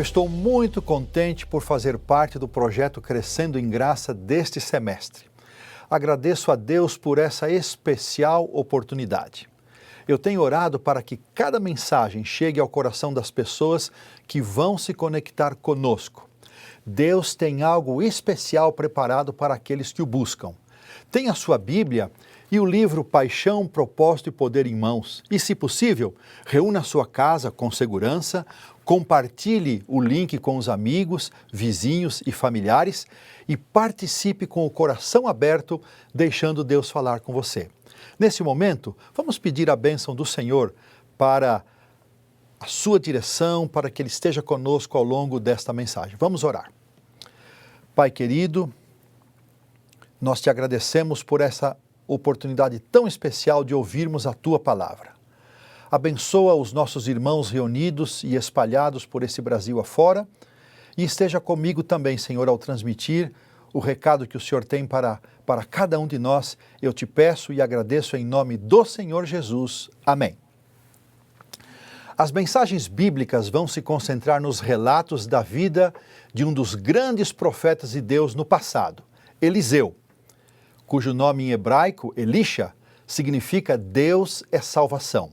estou muito contente por fazer parte do projeto Crescendo em Graça deste semestre. Agradeço a Deus por essa especial oportunidade. Eu tenho orado para que cada mensagem chegue ao coração das pessoas que vão se conectar conosco. Deus tem algo especial preparado para aqueles que o buscam. Tenha a sua Bíblia e o livro Paixão, Propósito e Poder em mãos. E, se possível, reúna a sua casa com segurança, compartilhe o link com os amigos, vizinhos e familiares e participe com o coração aberto, deixando Deus falar com você. Nesse momento, vamos pedir a bênção do Senhor para a sua direção, para que Ele esteja conosco ao longo desta mensagem. Vamos orar. Pai querido, nós te agradecemos por essa oportunidade tão especial de ouvirmos a Tua palavra. Abençoa os nossos irmãos reunidos e espalhados por esse Brasil afora e esteja comigo também, Senhor, ao transmitir o recado que o Senhor tem para cada um de nós. Eu te peço e agradeço em nome do Senhor Jesus. Amém. As mensagens bíblicas vão se concentrar nos relatos da vida de um dos grandes profetas de Deus no passado, Eliseu, cujo nome em hebraico, Elisha, significa Deus é salvação.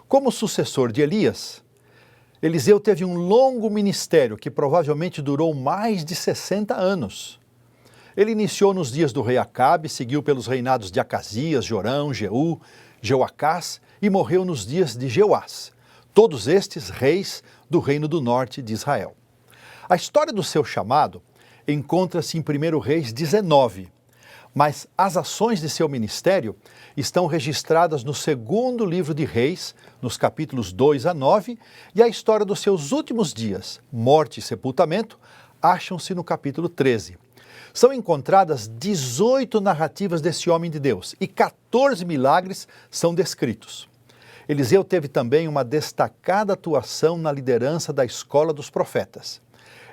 Como sucessor de Elias, Eliseu teve um longo ministério que provavelmente durou mais de 60 anos. Ele iniciou nos dias do rei Acabe, seguiu pelos reinados de Acasias, Jorão, Jeú, Jeoacás e morreu nos dias de Jeoás, todos estes reis do reino do norte de Israel. A história do seu chamado encontra-se em 1 Reis 19, mas as ações de seu ministério estão registradas no segundo livro de Reis, nos capítulos 2 a 9, e a história dos seus últimos dias, morte e sepultamento, acham-se no capítulo 13. São encontradas 18 narrativas desse homem de Deus e 14 milagres são descritos. Eliseu teve também uma destacada atuação na liderança da escola dos profetas.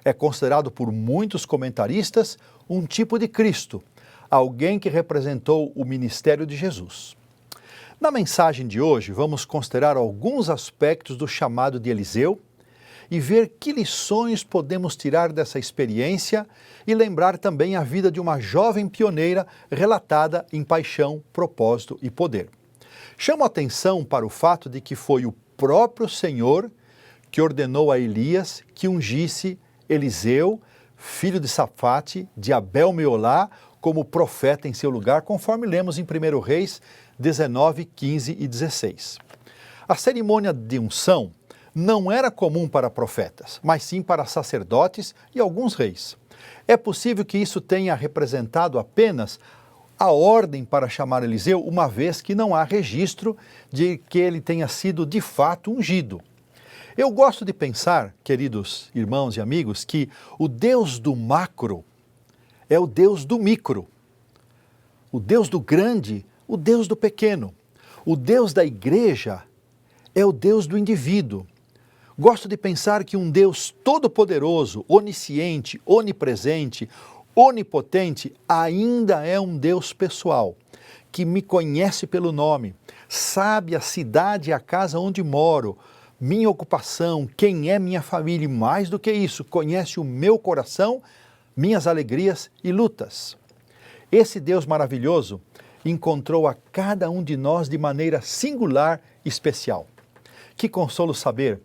É considerado por muitos comentaristas um tipo de Cristo, alguém que representou o ministério de Jesus. Na mensagem de hoje, vamos considerar alguns aspectos do chamado de Eliseu e ver que lições podemos tirar dessa experiência e lembrar também a vida de uma jovem pioneira relatada em Paixão, Propósito e Poder. Chamo a atenção para o fato de que foi o próprio Senhor que ordenou a Elias que ungisse Eliseu, filho de Safate, de Abel-Meolá, como profeta em seu lugar, conforme lemos em 1 Reis 19, 15 e 16. A cerimônia de unção não era comum para profetas, mas sim para sacerdotes e alguns reis. É possível que isso tenha representado apenas a ordem para chamar Eliseu, uma vez que não há registro de que ele tenha sido de fato ungido. Eu gosto de pensar, queridos irmãos e amigos, que o Deus do macro é o Deus do micro, o Deus do grande, o Deus do pequeno. O Deus da igreja é o Deus do indivíduo. Gosto de pensar que um Deus todo-poderoso, onisciente, onipresente, onipotente, ainda é um Deus pessoal, que me conhece pelo nome, sabe a cidade e a casa onde moro, minha ocupação, quem é minha família e, mais do que isso, conhece o meu coração, minhas alegrias e lutas. Esse Deus maravilhoso encontrou a cada um de nós de maneira singular e especial. Que consolo saber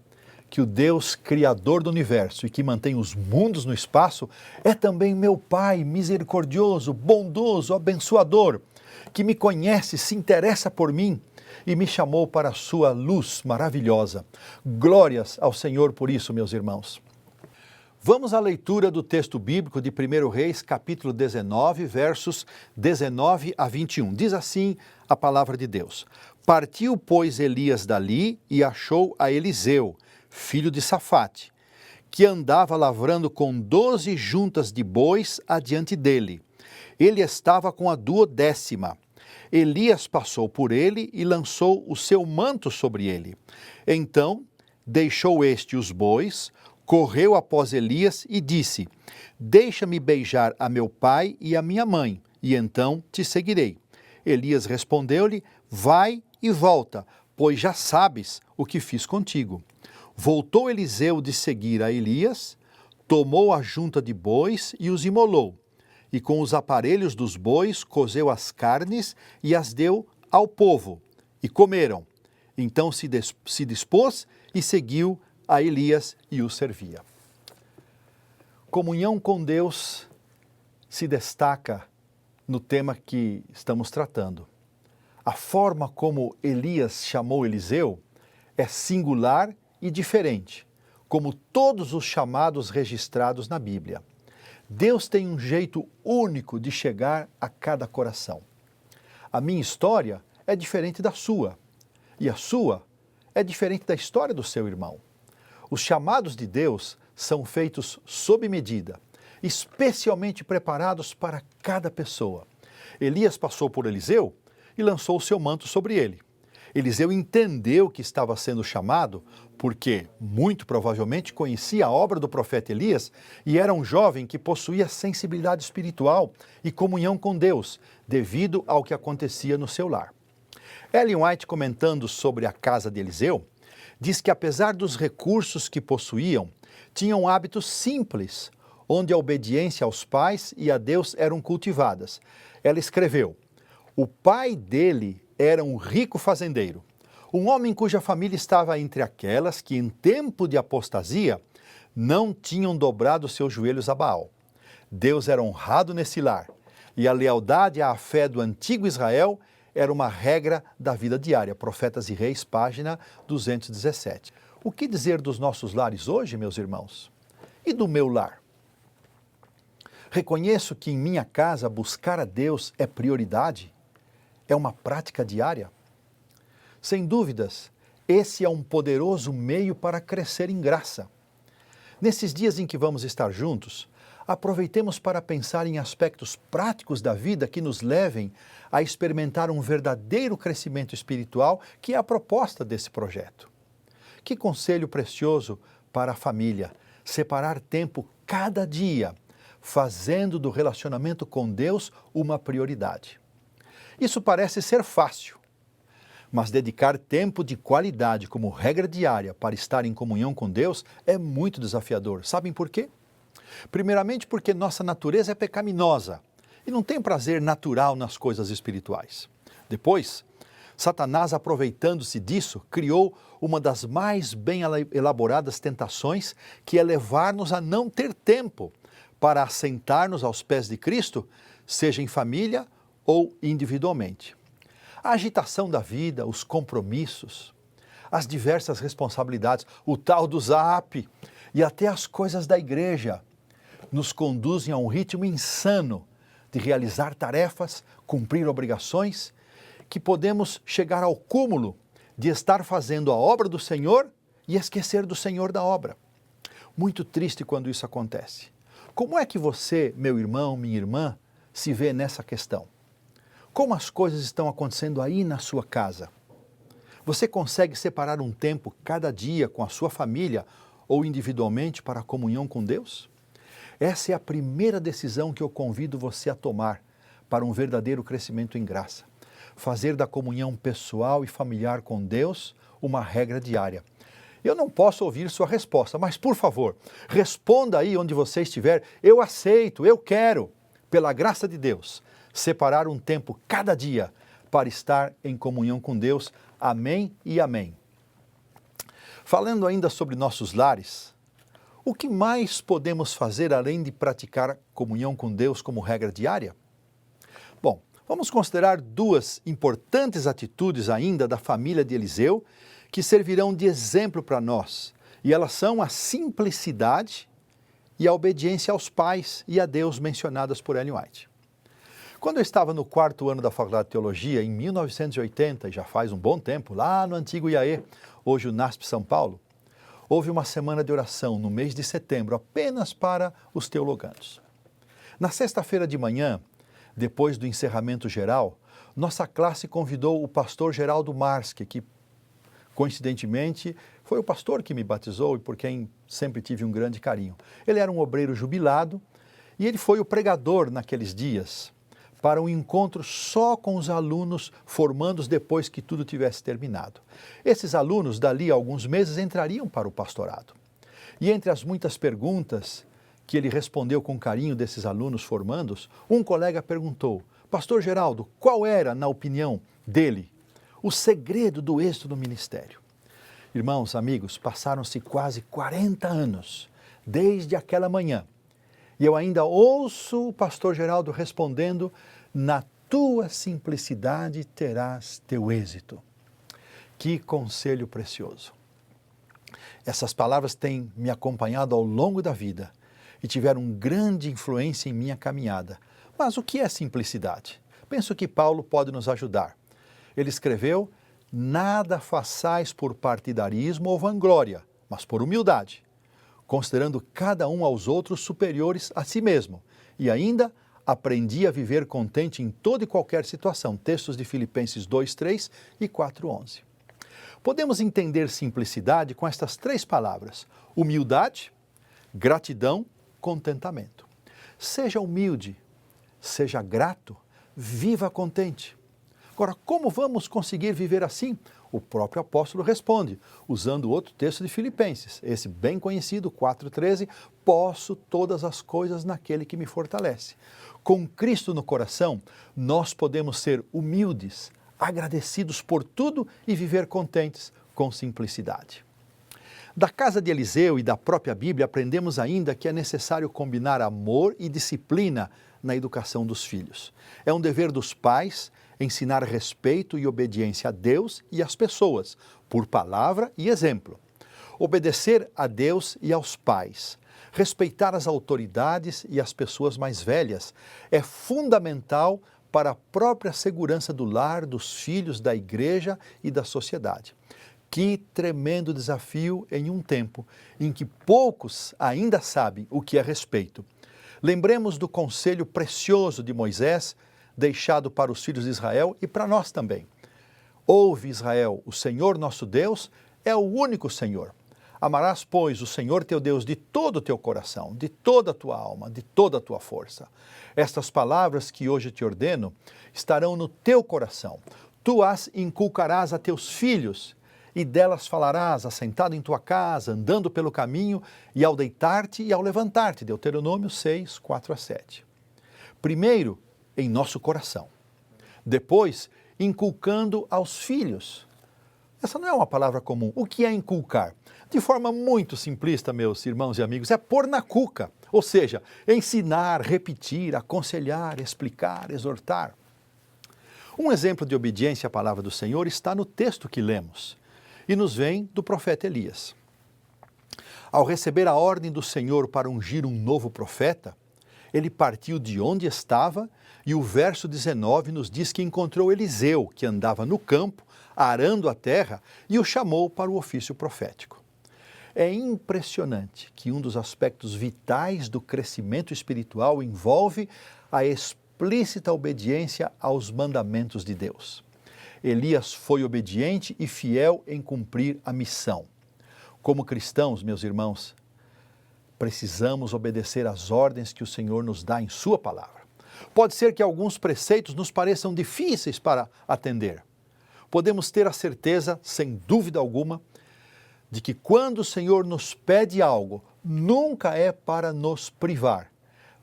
que o Deus criador do universo e que mantém os mundos no espaço é também meu Pai misericordioso, bondoso, abençoador, que me conhece, se interessa por mim e me chamou para a sua luz maravilhosa. Glórias ao Senhor por isso, meus irmãos. Vamos à leitura do texto bíblico de 1 Reis, capítulo 19, versos 19 a 21. Diz assim a palavra de Deus: Partiu, pois, Elias dali e achou a Eliseu, filho de Safate, que andava lavrando com 12 juntas de bois adiante dele. Ele estava com a 12ª. Elias passou por ele e lançou o seu manto sobre ele. Então deixou este os bois, correu após Elias e disse: Deixa-me beijar a meu pai e a minha mãe, e então te seguirei. Elias respondeu-lhe: Vai e volta, pois já sabes o que fiz contigo. Voltou Eliseu de seguir a Elias, tomou a junta de bois e os imolou, e com os aparelhos dos bois cozeu as carnes e as deu ao povo, e comeram. Então se dispôs e seguiu a Elias e o servia. Comunhão com Deus se destaca no tema que estamos tratando. A forma como Elias chamou Eliseu é singular e diferente, como todos os chamados registrados na Bíblia. Deus tem um jeito único de chegar a cada coração. A minha história é diferente da sua, e a sua é diferente da história do seu irmão. Os chamados de Deus são feitos sob medida, especialmente preparados para cada pessoa. Elias passou por Eliseu e lançou o seu manto sobre ele. Eliseu entendeu que estava sendo chamado porque, muito provavelmente, conhecia a obra do profeta Elias e era um jovem que possuía sensibilidade espiritual e comunhão com Deus, devido ao que acontecia no seu lar. Ellen White, comentando sobre a casa de Eliseu, diz que apesar dos recursos que possuíam, tinham hábitos simples, onde a obediência aos pais e a Deus eram cultivadas. Ela escreveu: o pai dele era um rico fazendeiro, um homem cuja família estava entre aquelas que, em tempo de apostasia, não tinham dobrado seus joelhos a Baal. Deus era honrado nesse lar, e a lealdade à fé do antigo Israel era uma regra da vida diária. Profetas e Reis, página 217. O que dizer dos nossos lares hoje, meus irmãos? E do meu lar? Reconheço que em minha casa buscar a Deus é prioridade? É uma prática diária? Sem dúvidas, esse é um poderoso meio para crescer em graça. Nesses dias em que vamos estar juntos, aproveitemos para pensar em aspectos práticos da vida que nos levem a experimentar um verdadeiro crescimento espiritual, que é a proposta desse projeto. Que conselho precioso para a família, separar tempo cada dia, fazendo do relacionamento com Deus uma prioridade. Isso parece ser fácil, mas dedicar tempo de qualidade como regra diária para estar em comunhão com Deus é muito desafiador. Sabem por quê? Primeiramente porque nossa natureza é pecaminosa e não tem prazer natural nas coisas espirituais. Depois, Satanás, aproveitando-se disso, criou uma das mais bem elaboradas tentações, que é levar-nos a não ter tempo para assentar-nos aos pés de Cristo, seja em família ou individualmente. A agitação da vida, os compromissos, as diversas responsabilidades, o tal do zap e até as coisas da igreja nos conduzem a um ritmo insano de realizar tarefas, cumprir obrigações, que podemos chegar ao cúmulo de estar fazendo a obra do Senhor e esquecer do Senhor da obra. Muito triste quando isso acontece. Como é que você, meu irmão, minha irmã, se vê nessa questão? Como as coisas estão acontecendo aí na sua casa? Você consegue separar um tempo cada dia com a sua família ou individualmente para a comunhão com Deus? Essa é a primeira decisão que eu convido você a tomar para um verdadeiro crescimento em graça. Fazer da comunhão pessoal e familiar com Deus uma regra diária. Eu não posso ouvir sua resposta, mas por favor, responda aí onde você estiver: eu aceito, eu quero, pela graça de Deus, separar um tempo cada dia para estar em comunhão com Deus. Amém e amém. Falando ainda sobre nossos lares, o que mais podemos fazer além de praticar comunhão com Deus como regra diária? Bom, vamos considerar duas importantes atitudes ainda da família de Eliseu que servirão de exemplo para nós, e elas são a simplicidade e a obediência aos pais e a Deus mencionadas por Ellen White. Quando eu estava no 4º ano da Faculdade de Teologia, em 1980, já faz um bom tempo, lá no antigo IAE, hoje o NASP São Paulo, houve uma semana de oração no mês de setembro, apenas para os teologandos. Na sexta-feira de manhã, depois do encerramento geral, nossa classe convidou o pastor Geraldo Marski, que, coincidentemente, foi o pastor que me batizou e por quem sempre tive um grande carinho. Ele era um obreiro jubilado e ele foi o pregador naqueles dias, para um encontro só com os alunos formandos depois que tudo tivesse terminado. Esses alunos, dali a alguns meses, entrariam para o pastorado. E entre as muitas perguntas que ele respondeu com carinho desses alunos formandos, um colega perguntou: Pastor Geraldo, qual era, na opinião dele, o segredo do êxito do ministério? Irmãos, amigos, passaram-se quase 40 anos desde aquela manhã. E eu ainda ouço o pastor Geraldo respondendo: na tua simplicidade terás teu êxito. Que conselho precioso. Essas palavras têm me acompanhado ao longo da vida e tiveram grande influência em minha caminhada. Mas o que é simplicidade? Penso que Paulo pode nos ajudar. Ele escreveu: nada façais por partidarismo ou vanglória, mas por humildade, considerando cada um aos outros superiores a si mesmo. E ainda, aprendi a viver contente em toda e qualquer situação. Textos de Filipenses 2:3 e 4:11. Podemos entender simplicidade com estas três palavras: humildade, gratidão, contentamento. Seja humilde, seja grato, viva contente. Agora, como vamos conseguir viver assim? O próprio apóstolo responde, usando outro texto de Filipenses, esse bem conhecido, 4:13, posso todas as coisas naquele que me fortalece. Com Cristo no coração, nós podemos ser humildes, agradecidos por tudo e viver contentes com simplicidade. Da casa de Eliseu e da própria Bíblia, aprendemos ainda que é necessário combinar amor e disciplina na educação dos filhos. É um dever dos pais ensinar respeito e obediência a Deus e às pessoas, por palavra e exemplo. Obedecer a Deus e aos pais, respeitar as autoridades e as pessoas mais velhas é fundamental para a própria segurança do lar, dos filhos, da igreja e da sociedade. Que tremendo desafio em um tempo em que poucos ainda sabem o que é respeito. Lembremos do conselho precioso de Moisés, deixado para os filhos de Israel e para nós também. Ouve, Israel, o Senhor nosso Deus é o único Senhor. Amarás, pois, o Senhor teu Deus de todo o teu coração, de toda a tua alma, de toda a tua força. Estas palavras que hoje te ordeno estarão no teu coração. Tu as inculcarás a teus filhos, e delas falarás, assentado em tua casa, andando pelo caminho, e ao deitar-te e ao levantar-te. Deuteronômio 6, 4-7. Primeiro, em nosso coração. Depois, inculcando aos filhos. Essa não é uma palavra comum. O que é inculcar? De forma muito simplista, meus irmãos e amigos, é pôr na cuca. Ou seja, ensinar, repetir, aconselhar, explicar, exortar. Um exemplo de obediência à palavra do Senhor está no texto que lemos. E nos vem do profeta Elias. Ao receber a ordem do Senhor para ungir um novo profeta, ele partiu de onde estava e o verso 19 nos diz que encontrou Eliseu, que andava no campo, arando a terra, e o chamou para o ofício profético. É impressionante que um dos aspectos vitais do crescimento espiritual envolve a explícita obediência aos mandamentos de Deus. Elias foi obediente e fiel em cumprir a missão. Como cristãos, meus irmãos, precisamos obedecer às ordens que o Senhor nos dá em sua palavra. Pode ser que alguns preceitos nos pareçam difíceis para atender. Podemos ter a certeza, sem dúvida alguma, de que quando o Senhor nos pede algo, nunca é para nos privar,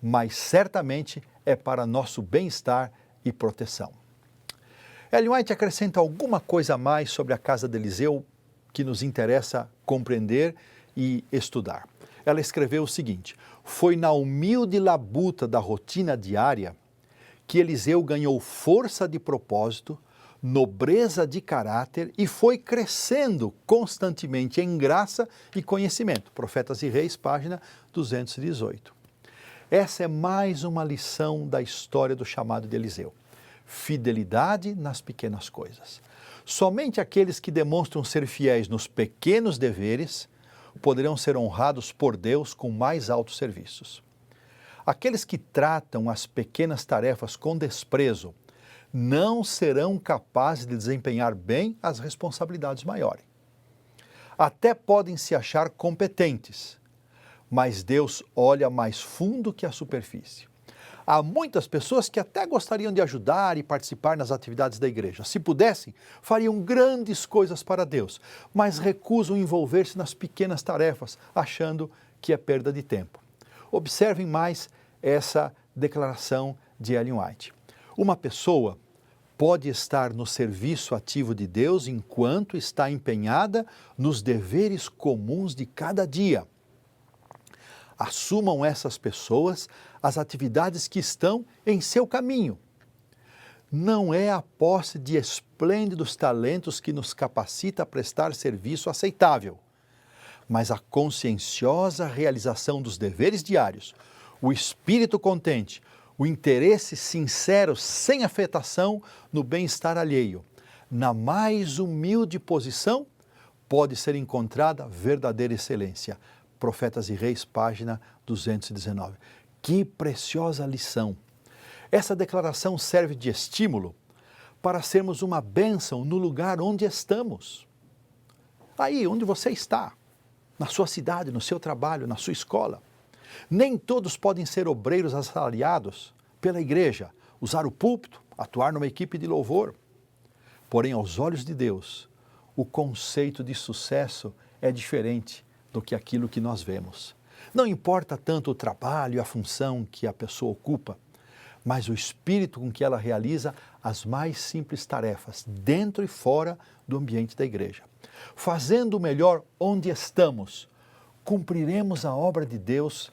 mas certamente é para nosso bem-estar e proteção. Ellen White acrescenta alguma coisa a mais sobre a casa de Eliseu que nos interessa compreender e estudar. Ela escreveu o seguinte: foi na humilde labuta da rotina diária que Eliseu ganhou força de propósito, nobreza de caráter e foi crescendo constantemente em graça e conhecimento. Profetas e Reis, página 218. Essa é mais uma lição da história do chamado de Eliseu. Fidelidade nas pequenas coisas. Somente aqueles que demonstram ser fiéis nos pequenos deveres poderão ser honrados por Deus com mais altos serviços. Aqueles que tratam as pequenas tarefas com desprezo não serão capazes de desempenhar bem as responsabilidades maiores. Até podem se achar competentes, mas Deus olha mais fundo que a superfície. Há muitas pessoas que até gostariam de ajudar e participar nas atividades da igreja. Se pudessem, fariam grandes coisas para Deus, mas recusam envolver-se nas pequenas tarefas, achando que é perda de tempo. Observem mais essa declaração de Ellen White. Uma pessoa pode estar no serviço ativo de Deus enquanto está empenhada nos deveres comuns de cada dia. Assumam essas pessoas as atividades que estão em seu caminho. Não é a posse de esplêndidos talentos que nos capacita a prestar serviço aceitável, mas a conscienciosa realização dos deveres diários, o espírito contente, o interesse sincero sem afetação no bem-estar alheio, na mais humilde posição, pode ser encontrada verdadeira excelência. Profetas e Reis, página 219. Que preciosa lição! Essa declaração serve de estímulo para sermos uma bênção no lugar onde estamos. Aí, onde você está, na sua cidade, no seu trabalho, na sua escola. Nem todos podem ser obreiros assalariados pela igreja, usar o púlpito, atuar numa equipe de louvor. Porém, aos olhos de Deus, o conceito de sucesso é diferente do que aquilo que nós vemos. Não importa tanto o trabalho e a função que a pessoa ocupa, mas o espírito com que ela realiza as mais simples tarefas, dentro e fora do ambiente da igreja. Fazendo o melhor onde estamos, cumpriremos a obra de Deus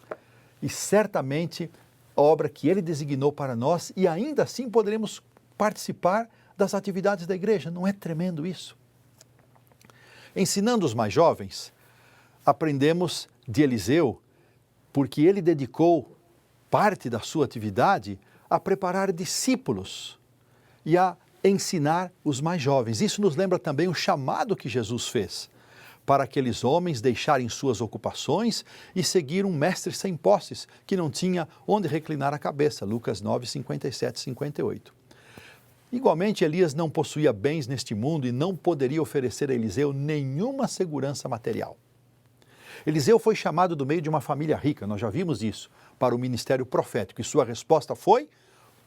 e certamente a obra que Ele designou para nós e ainda assim poderemos participar das atividades da igreja. Não é tremendo isso? Ensinando os mais jovens, aprendemos de Eliseu, porque ele dedicou parte da sua atividade a preparar discípulos e a ensinar os mais jovens. Isso nos lembra também o chamado que Jesus fez para aqueles homens deixarem suas ocupações e seguir um mestre sem posses, que não tinha onde reclinar a cabeça. Lucas 9, 57 e 58. Igualmente, Elias não possuía bens neste mundo e não poderia oferecer a Eliseu nenhuma segurança material. Eliseu foi chamado do meio de uma família rica, nós já vimos isso, para o ministério profético, e sua resposta foi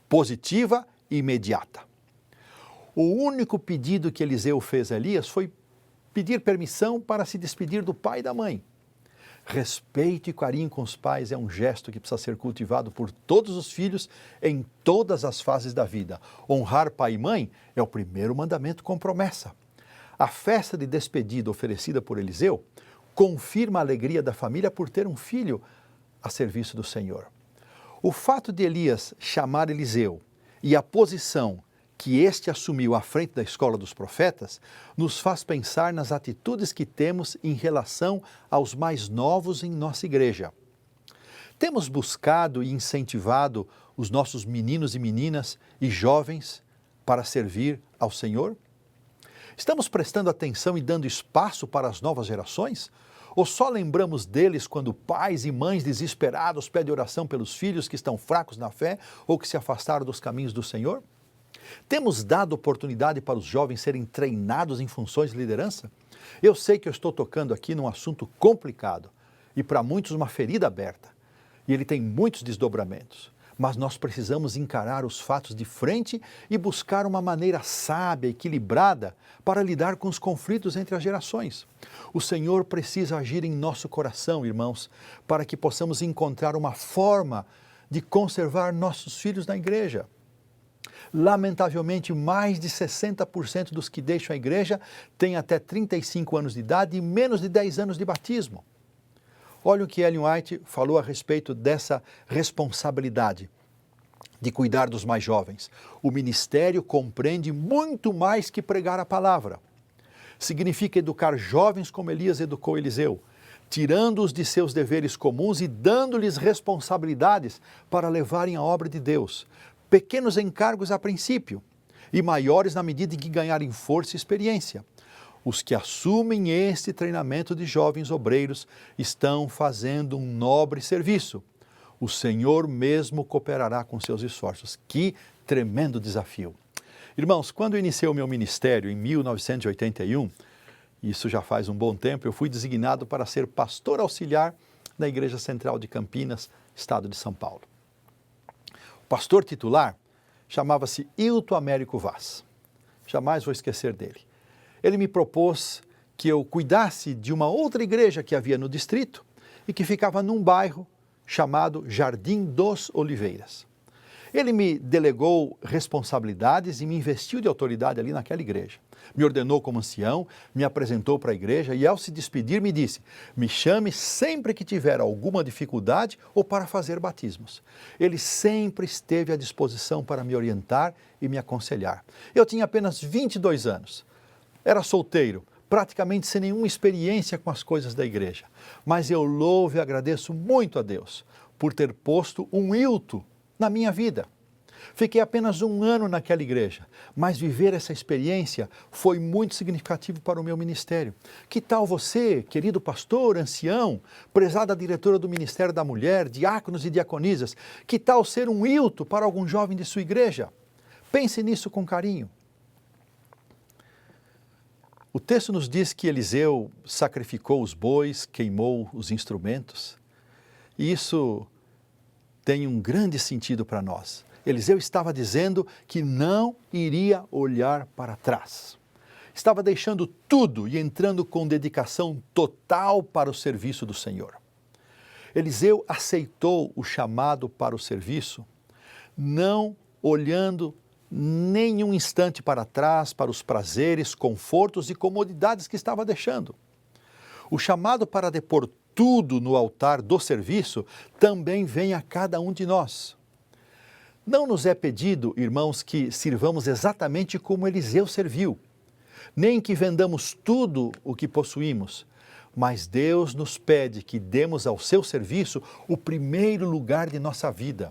positiva e imediata. O único pedido que Eliseu fez a Elias foi pedir permissão para se despedir do pai e da mãe. Respeito e carinho com os pais é um gesto que precisa ser cultivado por todos os filhos em todas as fases da vida. Honrar pai e mãe é o primeiro mandamento com promessa. A festa de despedida oferecida por Eliseu confirma a alegria da família por ter um filho a serviço do Senhor. O fato de Elias chamar Eliseu e a posição que este assumiu à frente da escola dos profetas nos faz pensar nas atitudes que temos em relação aos mais novos em nossa igreja. Temos buscado e incentivado os nossos meninos e meninas e jovens para servir ao Senhor? Estamos prestando atenção e dando espaço para as novas gerações? Ou só lembramos deles quando pais e mães desesperados pedem oração pelos filhos que estão fracos na fé ou que se afastaram dos caminhos do Senhor? Temos dado oportunidade para os jovens serem treinados em funções de liderança? Eu sei que eu estou tocando aqui num assunto complicado e para muitos uma ferida aberta. E ele tem muitos desdobramentos. Mas nós precisamos encarar os fatos de frente e buscar uma maneira sábia, equilibrada, para lidar com os conflitos entre as gerações. O Senhor precisa agir em nosso coração, irmãos, para que possamos encontrar uma forma de conservar nossos filhos na igreja. Lamentavelmente, mais de 60% dos que deixam a igreja têm até 35 anos de idade e menos de 10 anos de batismo. Olha o que Ellen White falou a respeito dessa responsabilidade de cuidar dos mais jovens. O ministério compreende muito mais que pregar a palavra. Significa educar jovens como Elias educou Eliseu, tirando-os de seus deveres comuns e dando-lhes responsabilidades para levarem a obra de Deus. Pequenos encargos a princípio e maiores na medida em que ganharem força e experiência. Os que assumem este treinamento de jovens obreiros estão fazendo um nobre serviço. O Senhor mesmo cooperará com seus esforços. Que tremendo desafio! Irmãos, quando eu iniciei o meu ministério em 1981, isso já faz um bom tempo, eu fui designado para ser pastor auxiliar da Igreja Central de Campinas, estado de São Paulo. pastor titular chamava-se Hilton Américo Vaz. Jamais vou esquecer dele. Ele me propôs que eu cuidasse de uma outra igreja que havia no distrito e que ficava num bairro chamado Jardim dos Oliveiras. Ele me delegou responsabilidades e me investiu de autoridade ali naquela igreja. Me ordenou como ancião, me apresentou para a igreja e, ao se despedir, me disse: me chame sempre que tiver alguma dificuldade ou para fazer batismos. Ele sempre esteve à disposição para me orientar e me aconselhar. Eu tinha apenas 22 anos, era solteiro, praticamente sem nenhuma experiência com as coisas da igreja. Mas eu louvo e agradeço muito a Deus por ter posto um Hilton na minha vida. Fiquei apenas 1 ano naquela igreja, mas viver essa experiência foi muito significativo para o meu ministério. Que tal você, querido pastor, ancião, prezada diretora do Ministério da Mulher, diáconos e diaconisas, que tal ser um Hilton para algum jovem de sua igreja? Pense nisso com carinho. O texto nos diz que Eliseu sacrificou os bois, queimou os instrumentos, e isso tem um grande sentido para nós. Eliseu estava dizendo que não iria olhar para trás. Estava deixando tudo e entrando com dedicação total para o serviço do Senhor. Eliseu aceitou o chamado para o serviço, não olhando nenhum instante para trás, para os prazeres, confortos e comodidades que estava deixando. O chamado para depor tudo no altar do serviço também vem a cada um de nós. Não nos é pedido, irmãos, que sirvamos exatamente como Eliseu serviu, nem que vendamos tudo o que possuímos, mas Deus nos pede que demos ao seu serviço o primeiro lugar de nossa vida.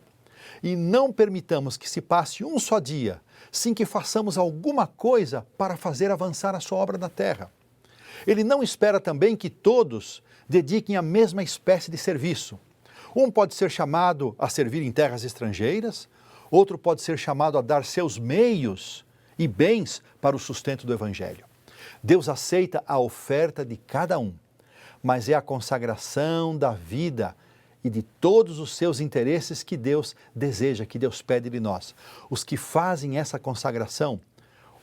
E não permitamos que se passe um só dia sem que façamos alguma coisa para fazer avançar a sua obra na terra. Ele não espera também que todos dediquem a mesma espécie de serviço. Um pode ser chamado a servir em terras estrangeiras, outro pode ser chamado a dar seus meios e bens para o sustento do Evangelho. Deus aceita a oferta de cada um, mas é a consagração da vida e de todos os seus interesses que Deus deseja, que Deus pede de nós. Os que fazem essa consagração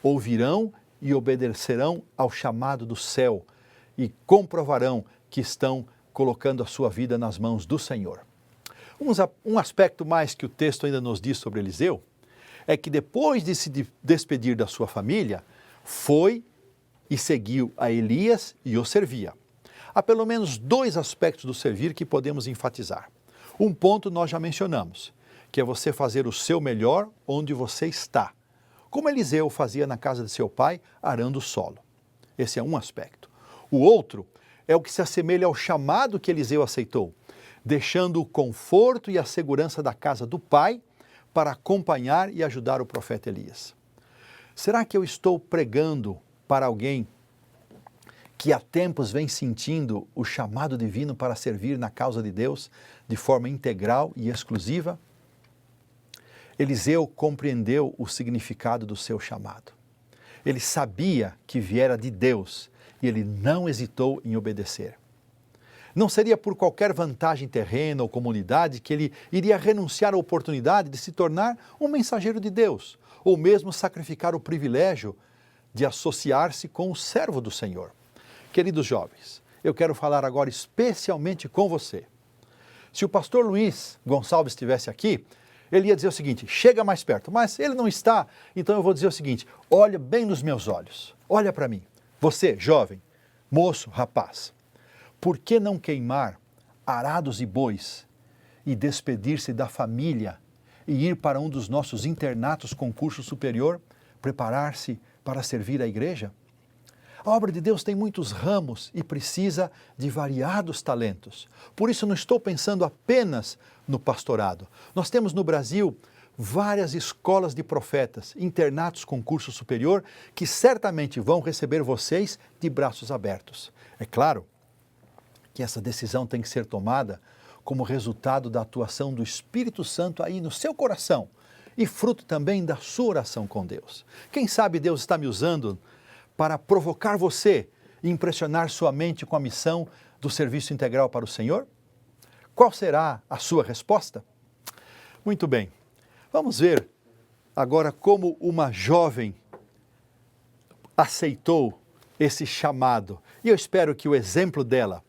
ouvirão e obedecerão ao chamado do céu e comprovarão que estão colocando a sua vida nas mãos do Senhor. Um aspecto mais que o texto ainda nos diz sobre Eliseu é que depois de se despedir da sua família, foi e seguiu a Elias e o servia. Há pelo menos 2 aspectos do servir que podemos enfatizar. Um ponto nós já mencionamos, que é você fazer o seu melhor onde você está, como Eliseu fazia na casa de seu pai, arando o solo. Esse é um aspecto. O outro é o que se assemelha ao chamado que Eliseu aceitou, deixando o conforto e a segurança da casa do pai para acompanhar e ajudar o profeta Elias. Será que eu estou pregando para alguém que há tempos vem sentindo o chamado divino para servir na causa de Deus de forma integral e exclusiva? Eliseu compreendeu o significado do seu chamado. Ele sabia que viera de Deus e ele não hesitou em obedecer. Não seria por qualquer vantagem terrena ou comunidade que ele iria renunciar à oportunidade de se tornar um mensageiro de Deus, ou mesmo sacrificar o privilégio de associar-se com o servo do Senhor. Queridos jovens, eu quero falar agora especialmente com você. Se o pastor Luiz Gonçalves estivesse aqui, ele ia dizer o seguinte: chega mais perto, mas ele não está, então eu vou dizer o seguinte: olha bem nos meus olhos, olha para mim. Você, jovem, moço, rapaz, por que não queimar arados e bois e despedir-se da família e ir para um dos nossos internatos com curso superior, preparar-se para servir a igreja? A obra de Deus tem muitos ramos e precisa de variados talentos. Por isso não estou pensando apenas no pastorado. Nós temos no Brasil várias escolas de profetas, internatos com curso superior, que certamente vão receber vocês de braços abertos. É claro que essa decisão tem que ser tomada como resultado da atuação do Espírito Santo aí no seu coração e fruto também da sua oração com Deus. Quem sabe Deus está me usando para provocar você e impressionar sua mente com a missão do serviço integral para o Senhor? Qual será a sua resposta? Muito bem, Vamos ver agora como uma jovem aceitou esse chamado. E eu espero que o exemplo dela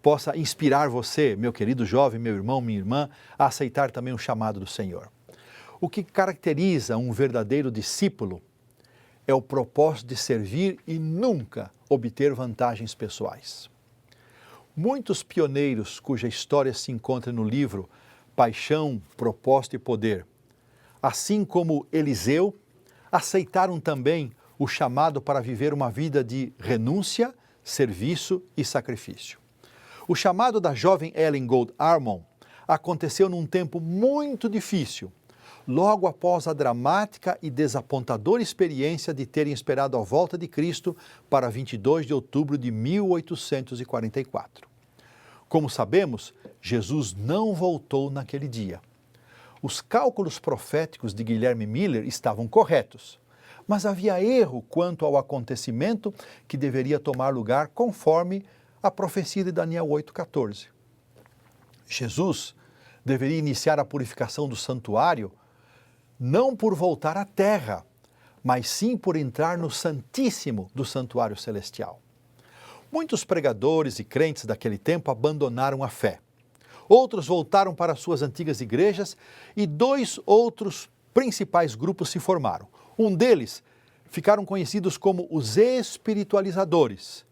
possa inspirar você, meu querido jovem, meu irmão, minha irmã, a aceitar também o chamado do Senhor. O que caracteriza um verdadeiro discípulo é o propósito de servir e nunca obter vantagens pessoais. Muitos pioneiros cuja história se encontra no livro Paixão, Propósito e Poder, assim como Eliseu, aceitaram também o chamado para viver uma vida de renúncia, serviço e sacrifício. O chamado da jovem Ellen Gold Armon aconteceu num tempo muito difícil, logo após a dramática e desapontadora experiência de terem esperado a volta de Cristo para 22 de outubro de 1844. Como sabemos, Jesus não voltou naquele dia. Os cálculos proféticos de Guilherme Miller estavam corretos, mas havia erro quanto ao acontecimento que deveria tomar lugar conforme a profecia de Daniel 8,14. Jesus deveria iniciar a purificação do santuário não por voltar à terra, mas sim por entrar no Santíssimo do santuário celestial. Muitos pregadores e crentes daquele tempo abandonaram a fé. Outros voltaram para suas antigas igrejas e 2 outros principais grupos se formaram. Um deles ficaram conhecidos como os espiritualizadores,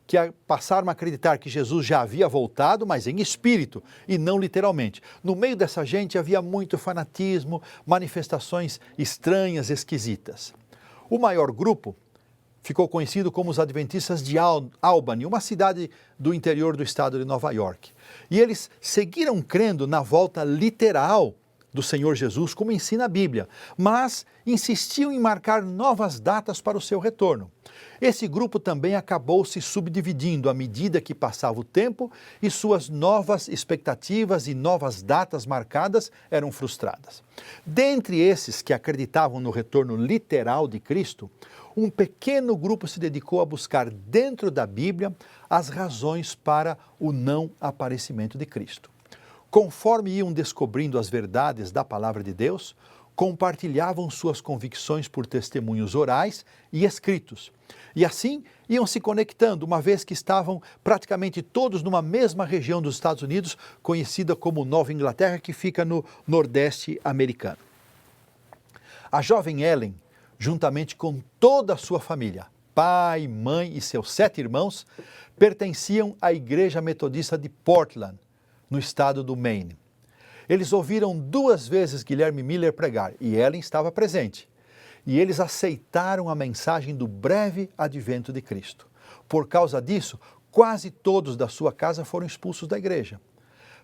que passaram a acreditar que Jesus já havia voltado, mas em espírito e não literalmente. No meio dessa gente havia muito fanatismo, manifestações estranhas, esquisitas. O maior grupo ficou conhecido como os Adventistas de Albany, uma cidade do interior do estado de Nova York. E eles seguiram crendo na volta literal do Senhor Jesus, como ensina a Bíblia, mas insistiam em marcar novas datas para o seu retorno. Esse grupo também acabou se subdividindo à medida que passava o tempo e suas novas expectativas e novas datas marcadas eram frustradas. Dentre esses que acreditavam no retorno literal de Cristo, um pequeno grupo se dedicou a buscar dentro da Bíblia as razões para o não aparecimento de Cristo. Conforme iam descobrindo as verdades da palavra de Deus, compartilhavam suas convicções por testemunhos orais e escritos. E assim iam se conectando, uma vez que estavam praticamente todos numa mesma região dos Estados Unidos, conhecida como Nova Inglaterra, que fica no Nordeste americano. A jovem Ellen, juntamente com toda a sua família, pai, mãe e seus 7 irmãos, pertenciam à Igreja Metodista de Portland, no estado do Maine. Eles ouviram 2 vezes Guilherme Miller pregar e Ellen estava presente. E eles aceitaram a mensagem do breve advento de Cristo. Por causa disso, quase todos da sua casa foram expulsos da igreja.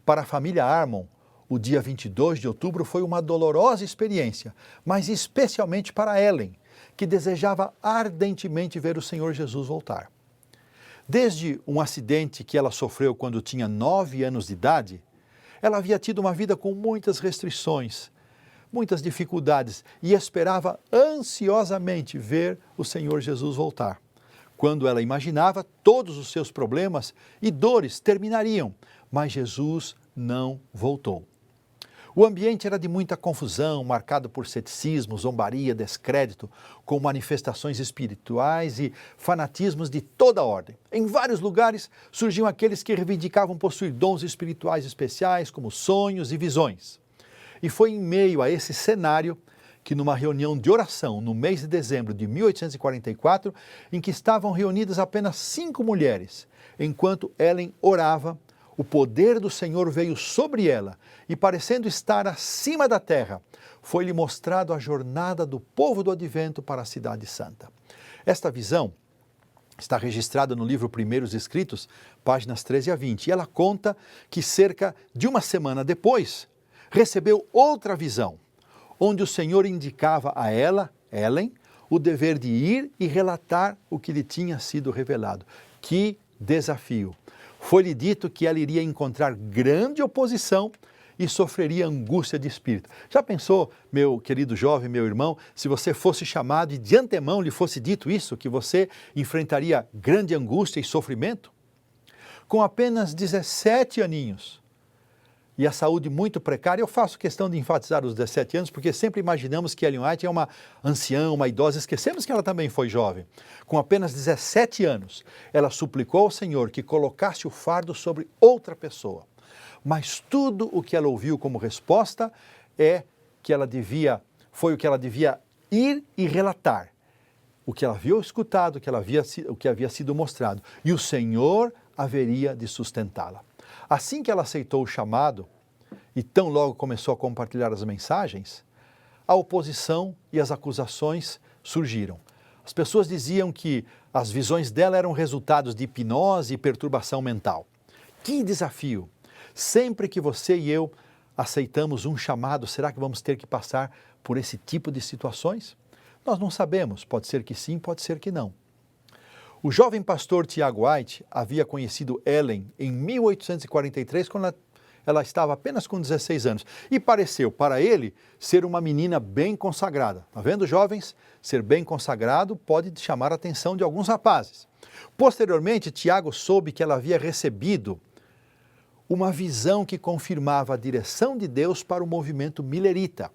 Para a família Armon, o dia 22 de outubro foi uma dolorosa experiência, mas especialmente para Ellen, que desejava ardentemente ver o Senhor Jesus voltar. Desde um acidente que ela sofreu quando tinha 9 anos de idade, ela havia tido uma vida com muitas restrições, muitas dificuldades e esperava ansiosamente ver o Senhor Jesus voltar. Quando ela imaginava, todos os seus problemas e dores terminariam, mas Jesus não voltou. O ambiente era de muita confusão, marcado por ceticismo, zombaria, descrédito, com manifestações espirituais e fanatismos de toda ordem. Em vários lugares surgiam aqueles que reivindicavam possuir dons espirituais especiais, como sonhos e visões. E foi em meio a esse cenário que numa reunião de oração no mês de dezembro de 1844, em que estavam reunidas apenas 5 mulheres, enquanto Ellen orava, o poder do Senhor veio sobre ela e, parecendo estar acima da terra, foi-lhe mostrado a jornada do povo do advento para a cidade santa. Esta visão está registrada no livro Primeiros Escritos, páginas 13 a 20, e ela conta que cerca de uma semana depois, recebeu outra visão, onde o Senhor indicava a ela, Ellen, o dever de ir e relatar o que lhe tinha sido revelado. Que desafio! Foi-lhe dito que ela iria encontrar grande oposição e sofreria angústia de espírito. Já pensou, meu querido jovem, meu irmão, se você fosse chamado e de antemão lhe fosse dito isso, que você enfrentaria grande angústia e sofrimento? Com apenas 17 aninhos, e a saúde muito precária. Eu faço questão de enfatizar os 17 anos, porque sempre imaginamos que Ellen White é uma anciã, uma idosa, esquecemos que ela também foi jovem. Com apenas 17 anos, ela suplicou ao Senhor que colocasse o fardo sobre outra pessoa. Mas tudo o que ela ouviu como resposta foi o que ela devia ir e relatar. O que ela havia escutado, o que havia sido mostrado. E o Senhor haveria de sustentá-la. Assim que ela aceitou o chamado, e tão logo começou a compartilhar as mensagens, a oposição e as acusações surgiram. As pessoas diziam que as visões dela eram resultados de hipnose e perturbação mental. Que desafio! Sempre que você e eu aceitamos um chamado, será que vamos ter que passar por esse tipo de situações? Nós não sabemos, pode ser que sim, pode ser que não. O jovem pastor Tiago White havia conhecido Ellen em 1843, quando ela estava apenas com 16 anos, e pareceu para ele ser uma menina bem consagrada. Está vendo, jovens? Ser bem consagrado pode chamar a atenção de alguns rapazes. Posteriormente, Tiago soube que ela havia recebido uma visão que confirmava a direção de Deus para o movimento milerita.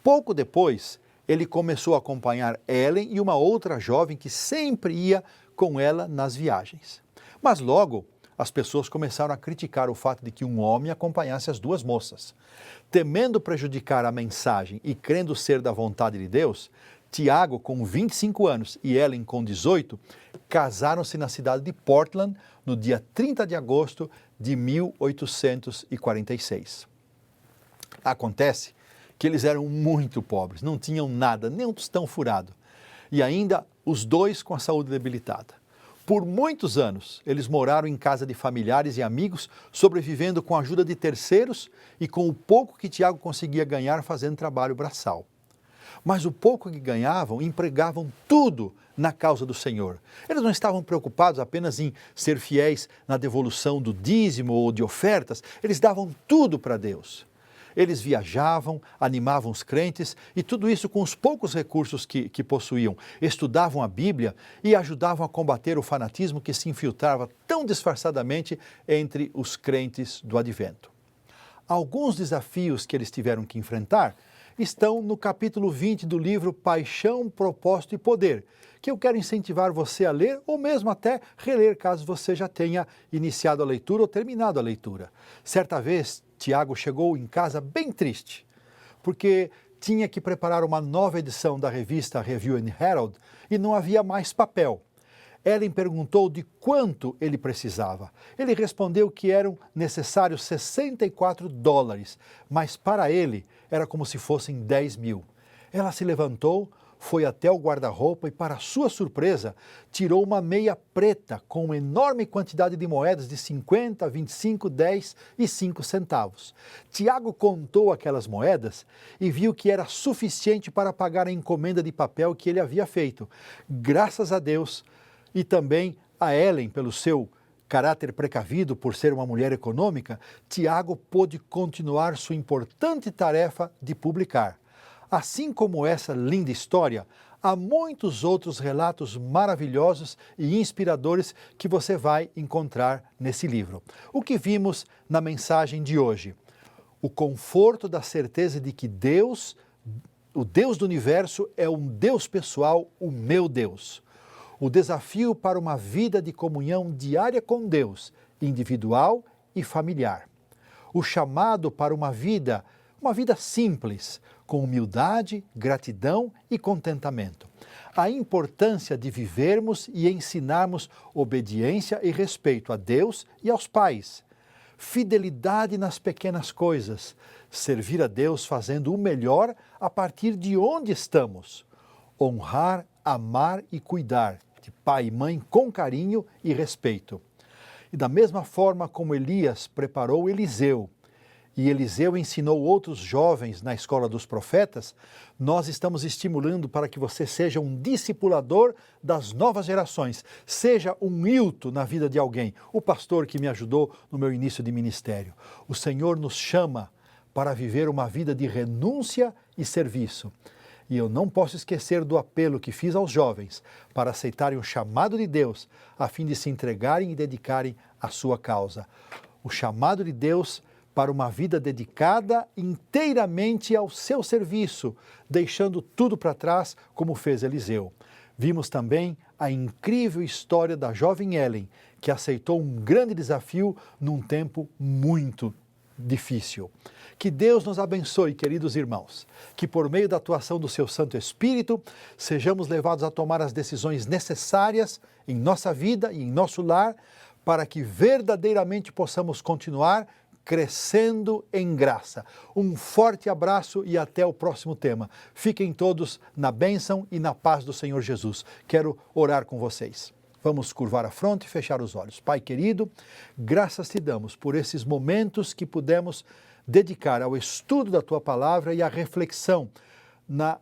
Pouco depois, ele começou a acompanhar Ellen e uma outra jovem que sempre ia com ela nas viagens. Mas logo, as pessoas começaram a criticar o fato de que um homem acompanhasse as duas moças. Temendo prejudicar a mensagem e crendo ser da vontade de Deus, Tiago, com 25 anos, e Ellen, com 18, casaram-se na cidade de Portland no dia 30 de agosto de 1846. Acontece que eles eram muito pobres, não tinham nada, nem um tostão furado. E ainda os dois com a saúde debilitada. Por muitos anos, eles moraram em casa de familiares e amigos, sobrevivendo com a ajuda de terceiros e com o pouco que Tiago conseguia ganhar fazendo trabalho braçal. Mas o pouco que ganhavam, empregavam tudo na causa do Senhor. Eles não estavam preocupados apenas em ser fiéis na devolução do dízimo ou de ofertas, eles davam tudo para Deus. Eles viajavam, animavam os crentes e tudo isso com os poucos recursos que possuíam. Estudavam a Bíblia e ajudavam a combater o fanatismo que se infiltrava tão disfarçadamente entre os crentes do Advento. Alguns desafios que eles tiveram que enfrentar estão no capítulo 20 do livro Paixão, Propósito e Poder, que eu quero incentivar você a ler ou mesmo até reler caso você já tenha iniciado a leitura ou terminado a leitura. Certa vez, Tiago chegou em casa bem triste, porque tinha que preparar uma nova edição da revista Review and Herald e não havia mais papel. Ellen perguntou de quanto ele precisava. Ele respondeu que eram necessários $64, mas para ele era como se fossem 10 mil. Ela se levantou, foi até o guarda-roupa e, para sua surpresa, tirou uma meia preta com uma enorme quantidade de moedas de 50, 25, 10 e 5 centavos. Tiago contou aquelas moedas e viu que era suficiente para pagar a encomenda de papel que ele havia feito. Graças a Deus e também a Ellen pelo seu caráter precavido por ser uma mulher econômica, Tiago pôde continuar sua importante tarefa de publicar. Assim como essa linda história, há muitos outros relatos maravilhosos e inspiradores que você vai encontrar nesse livro. O que vimos na mensagem de hoje? O conforto da certeza de que Deus, o Deus do universo, é um Deus pessoal, o meu Deus. O desafio para uma vida de comunhão diária com Deus, individual e familiar. O chamado para uma vida simples, com humildade, gratidão e contentamento. A importância de vivermos e ensinarmos obediência e respeito a Deus e aos pais. Fidelidade nas pequenas coisas. Servir a Deus fazendo o melhor a partir de onde estamos. Honrar, amar e cuidar de pai e mãe com carinho e respeito. E da mesma forma como Elias preparou Eliseu, e Eliseu ensinou outros jovens na escola dos profetas, nós estamos estimulando para que você seja um discipulador das novas gerações, seja um Hilton na vida de alguém, o pastor que me ajudou no meu início de ministério. O Senhor nos chama para viver uma vida de renúncia e serviço. E eu não posso esquecer do apelo que fiz aos jovens para aceitarem o chamado de Deus, a fim de se entregarem e dedicarem à sua causa. O chamado de Deus para uma vida dedicada inteiramente ao seu serviço, deixando tudo para trás, como fez Eliseu. Vimos também a incrível história da jovem Ellen, que aceitou um grande desafio num tempo muito difícil. Que Deus nos abençoe, queridos irmãos, que por meio da atuação do seu Santo Espírito, sejamos levados a tomar as decisões necessárias em nossa vida e em nosso lar, para que verdadeiramente possamos continuar crescendo em graça. Um forte abraço e até o próximo tema. Fiquem todos na bênção e na paz do Senhor Jesus. Quero orar com vocês. Vamos curvar a fronte e fechar os olhos. Pai querido, graças te damos por esses momentos que pudemos dedicar ao estudo da Tua Palavra e à reflexão na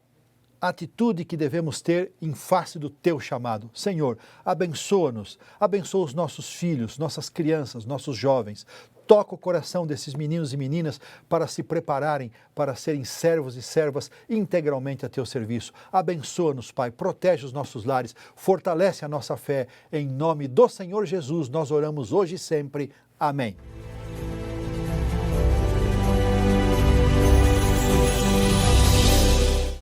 atitude que devemos ter em face do Teu chamado. Senhor, abençoa-nos, abençoa os nossos filhos, nossas crianças, nossos jovens. Toca o coração desses meninos e meninas para se prepararem para serem servos e servas integralmente a Teu serviço. Abençoa-nos, Pai, protege os nossos lares, fortalece a nossa fé. Em nome do Senhor Jesus, nós oramos hoje e sempre. Amém.